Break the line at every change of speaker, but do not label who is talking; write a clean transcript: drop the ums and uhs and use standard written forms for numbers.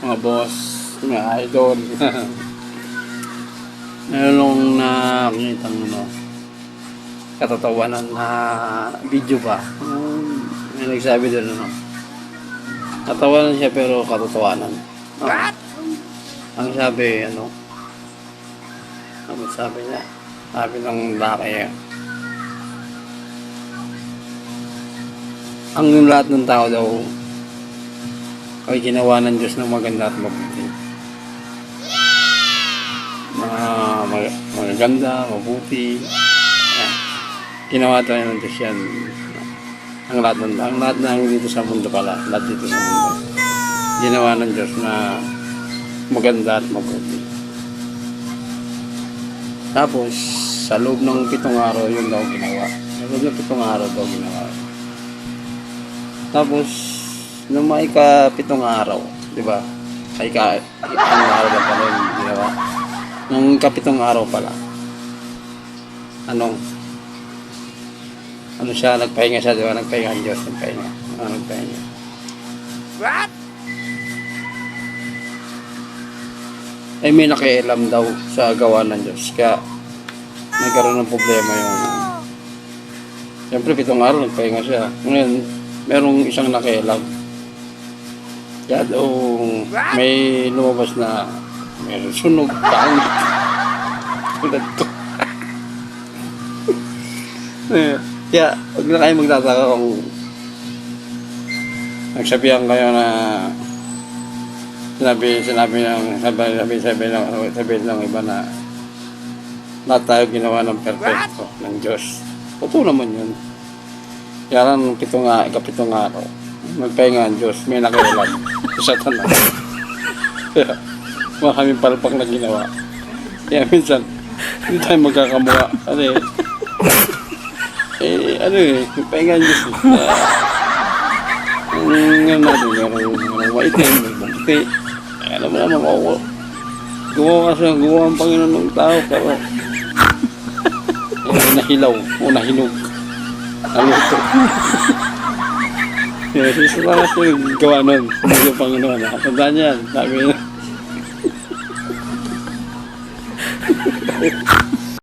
mga boss, mga idol. Meron nakita katatawanan na video ba? May nagsabi doon katawanan siya pero katatawanan. Ang sabi, ano sabi niya? Sabi ng laki, ang lahat ng tao daw ay ginawa ng Diyos ng maganda at mabuti. Maganda, mabuti. Ginawa tayo ng Diyos yan. Ang lahat na dito sa mundo pala. Lahat dito sa mundo. Ginawa ng Diyos na maganda at mabuti. Tapos, sa loob ng 7 araw, yun daw ginawa. Sa loob ng 7 araw daw ginawa. Tapos, nung may ika-7 araw, di ba? Ay ika-7 araw lang pala yung ginawa. Nung ika-7 araw pala, ano siya, nagpahinga siya, di ba? Nagpahinga ang Diyos, nagpahinga. Nagpahinga. What? Ay may nakialam daw sa gawa ng Diyos. Kaya nagkaroon ng problema yung... Siyempre, 7 araw, nagpahinga siya. Ngayon, merong isang nakialam. Kaya daw may lumabas na may sunog, pangit. Tulad ko. Kaya, huwag na kayo magtataka kung nagsabihan kayo na sabi ng iba na lahat tayo ginawa ng perfecto ng Diyos. Totoo naman yun. Kaya lang ika-7 araw, magpahinga ang Diyos, may nakialam sa Satanas. Kaya, maraming palpak na ginawa. Kaya minsan, hindi tayo magkakamuha. Magpahinga ang Diyos. Ngayon natin, merong maitim, may bukti. Alam mo naman ako. Gumawa ang Panginoon ng tao, pero nahilaw o nahinog. Naluto. Isa lang kasi gawa nun. Yung Panginoon. Tandaan niyan. Sabi niya.